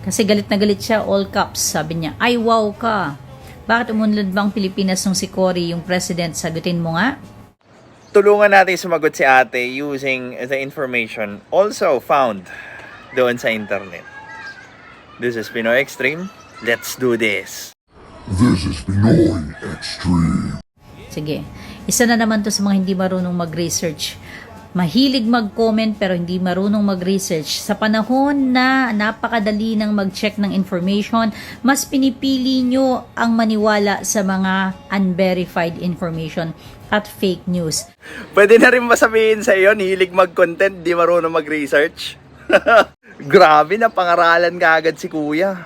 Kasi galit na galit siya, all caps. Sabi niya, ay wow ka. Bakit umunlad bang Pilipinas nung si Cory yung president? Sagutin mo nga. Tulungan natin sumagot si ate using the information also found doon sa internet. This is Pinoy Extreme. Let's do this. This is Pinoy Extreme. Sige, isa na naman to sa mga hindi marunong mag-research. Mahilig mag-comment pero hindi marunong mag-research. Sa panahon na napakadali ng mag-check ng information, mas pinipili nyo ang maniwala sa mga unverified information at fake news. Pwede na rin masabihin sa iyo, hilig mag-content, di marunong mag-research. Grabe na, pangaralan ka agad si kuya.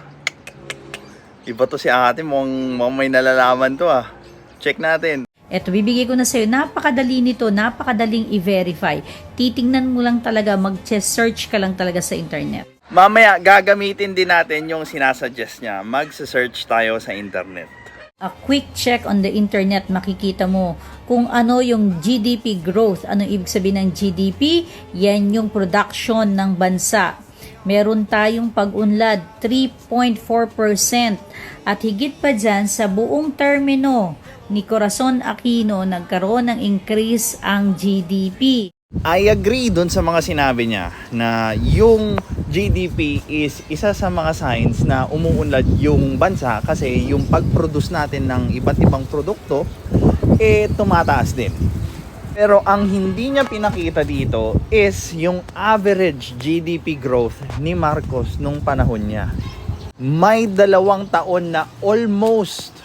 Iba to si ate, mukhang may nalalaman to ah. Check natin. Eto, bibigay ko na sa'yo. Napakadali nito, napakadaling i-verify. Titingnan mo lang talaga, mag-search ka lang talaga sa internet. Mamaya, gagamitin din natin yung sinasuggest niya. Mag-search tayo sa internet. A quick check on the internet, makikita mo kung ano yung GDP growth. Ano ibig sabihin ng GDP? Yan yung production ng bansa. Meron tayong pag-unlad, 3.4%. At higit pa dyan, sa buong termino ni Corazon Aquino, nagkaroon ng increase ang GDP. I agree dun sa mga sinabi niya na yung GDP is isa sa mga signs na umuunlad yung bansa kasi yung pag-produce natin ng iba't ibang produkto tumataas din. Pero ang hindi niya pinakita dito is yung average GDP growth ni Marcos nung panahon niya. May 2 taon na almost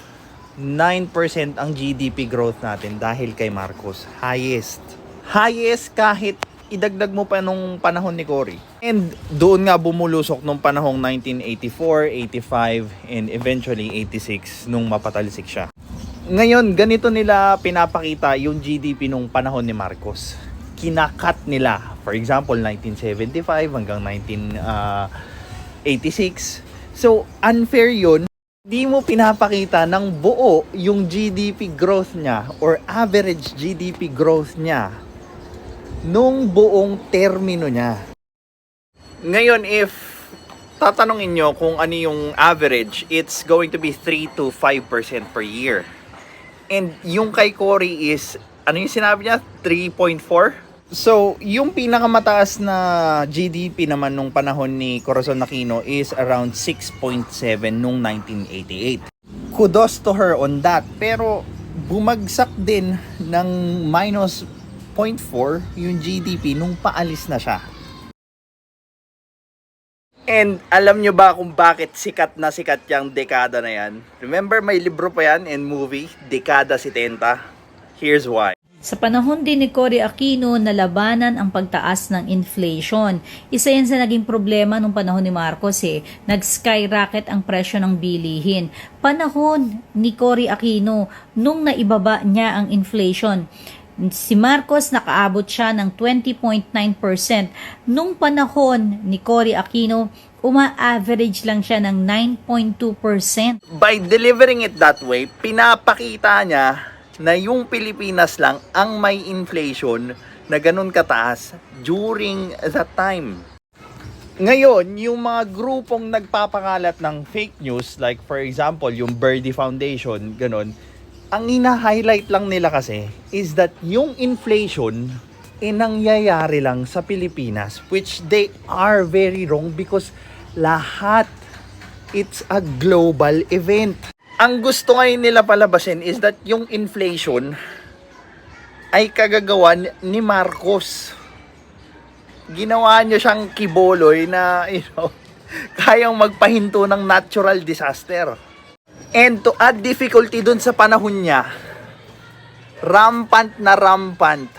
9% ang GDP growth natin dahil kay Marcos. Highest kahit idagdag mo pa nung panahon ni Cory. And doon nga bumulusok nung panahong 1984, 85, and eventually 86 nung mapatalsik siya. Ngayon, ganito nila pinapakita yung GDP nung panahon ni Marcos. Kinakat nila. For example, 1975 hanggang 1986. So, unfair yun. Di mo pinapakita ng buo yung GDP growth niya or average GDP growth niya nung buong termino niya. Ngayon, if tatanungin nyo kung ano yung average, it's going to be 3 to 5% per year. And yung kay Cory is, ano yung sinabi niya? 3.4? So, yung pinakamataas na GDP naman nung panahon ni Corazon Aquino is around 6.7 nung 1988. Kudos to her on that. Pero bumagsak din ng minus 0.4 yung GDP nung paalis na siya. And alam nyo ba kung bakit sikat na sikat yung dekada na yan? Remember may libro pa yan and movie, Dekada 70? Here's why. Sa panahon din ni Cory Aquino, nalabanan ang pagtaas ng inflation. Isa yan sa naging problema nung panahon ni Marcos Nag-skyrocket ang presyo ng bilihin. Panahon ni Cory Aquino, nung naibaba niya ang inflation. Si Marcos nakaabot siya ng 20.9%. Nung panahon ni Cory Aquino, uma-average lang siya ng 9.2%. By delivering it that way, pinapakita niya na yung Pilipinas lang ang may inflation na ganun kataas during that time. Ngayon, yung mga grupong nagpapakalat ng fake news, like for example, yung Birdie Foundation, ganun, ang ina-highlight lang nila kasi is that yung inflation nangyayari lang sa Pilipinas, which they are very wrong because lahat, it's a global event. Ang gusto ngayon nila palabasin is that yung inflation ay kagagawan ni Marcos. Ginawa niya siyang kiboloy na, kayang magpahinto ng natural disaster. And to add difficulty dun sa panahon niya, rampant na rampant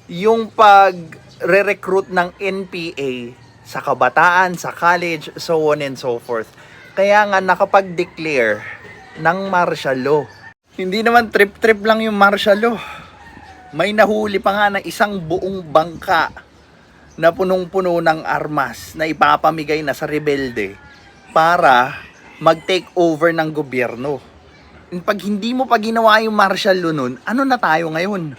yung pag-recruit ng NPA sa kabataan, sa college, so on and so forth. Kaya nga nakapag-declare ng martial law. Hindi naman trip-trip lang yung martial law. May nahuli pa nga na isang buong bangka na punong-puno ng armas na ipapamigay na sa rebelde para mag-take over ng gobyerno. Pag hindi mo pa ginawa yung martial law nun, ano na tayo ngayon?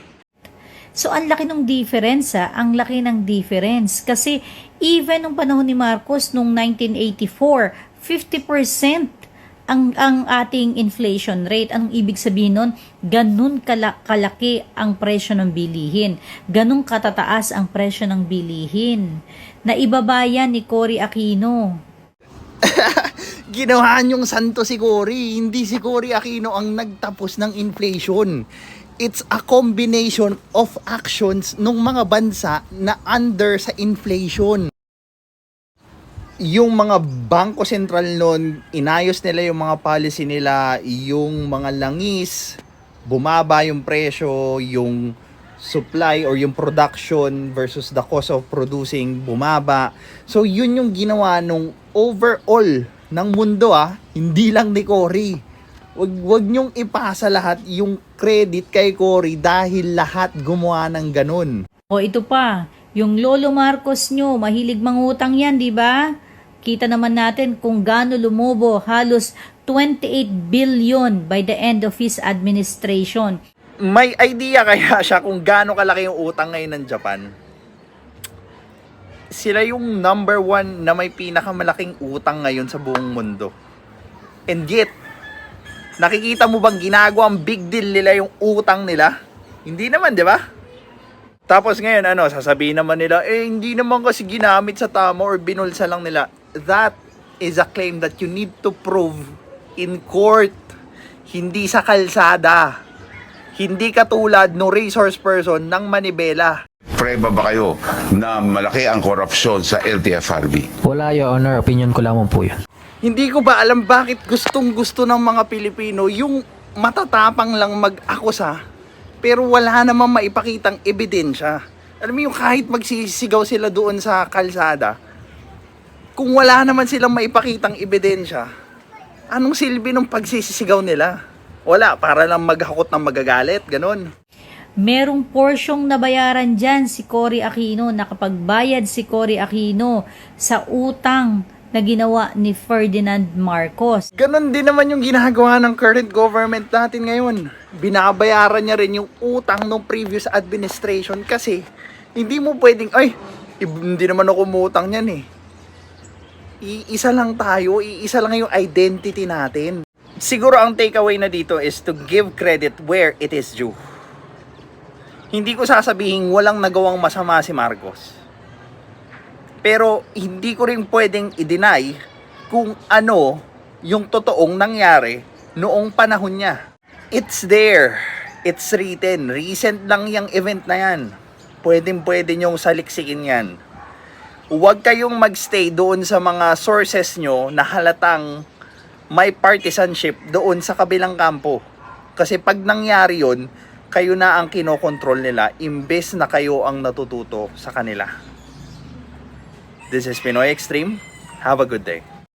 So, ang laki ng difference, ang laki ng difference. Kasi, even nung panahon ni Marcos, nung 1984, 50% ang ating inflation rate. Anong ibig sabihin nun? Ganun kalaki ang presyo ng bilihin. Ganun katataas ang presyo ng bilihin. Naibaba yan ni Cory Aquino. Ginawahan yung santo si Cory. Hindi si Cory Aquino ang nagtapos ng inflation. It's a combination of actions ng mga bansa na under sa inflation. Yung mga bangko sentral noon, inayos nila yung mga policy nila, yung mga langis, bumaba yung presyo, yung supply or yung production versus the cost of producing bumaba. So yun yung ginawa nung overall ng mundo, hindi lang ni Cory. Wag nyong ipasa lahat yung credit kay Cory dahil lahat gumawa ng ganun. O ito pa, yung Lolo Marcos nyo, mahilig mangutang yan, di ba? Kita naman natin kung gaano lumobo, halos 28 billion by the end of his administration. May idea kaya siya kung gaano kalaki yung utang ngayon ng Japan? Sila yung number 1 na may pinakamalaking utang ngayon sa buong mundo. And yet, nakikita mo bang ginagawang big deal nila yung utang nila? Hindi naman, di ba? Tapos ngayon, sasabihin naman nila, hindi naman kasi ginamit sa tama or binulsa lang nila. That is a claim that you need to prove in court. Hindi sa kalsada. Hindi katulad no resource person ng Manibela. Preba ba kayo na malaki ang korupsyon sa LTFRB? Wala, Your Honor. Opinion ko lamang po yun. Hindi ko ba alam bakit gustong-gusto ng mga Pilipino yung matatapang lang mag-akusa pero wala namang maipakitang ebidensya. Alam mo yung kahit magsisigaw sila doon sa kalsada, kung wala naman silang maipakitang ebidensya, anong silbi ng pagsisisigaw nila? Wala, para lang maghakot ng magagalit, ganun. Merong porsyong nabayaran dyan si Cory Aquino, nakapagbayad si Cory Aquino sa utang na ginawa ni Ferdinand Marcos. Ganon din naman yung ginagawa ng current government natin ngayon. Binabayaran niya rin yung utang ng previous administration kasi hindi mo pwedeng, hindi naman ako umutang yan eh. Iisa lang tayo, iisa lang yung identity natin. Siguro ang takeaway na dito is to give credit where it is due. Hindi ko sasabihin walang nagawang masama si Marcos. Pero hindi ko rin pwedeng i-deny kung ano yung totoong nangyari noong panahon niya. It's there. It's written. Recent lang yung event na yan. Pwede nyong saliksikin yan. Huwag kayong magstay doon sa mga sources nyo na halatang may partisanship doon sa kabilang kampo. Kasi pag nangyari yun, kayo na ang kinokontrol nila imbes na kayo ang natututo sa kanila. This is Pinoy Extreme. Have a good day.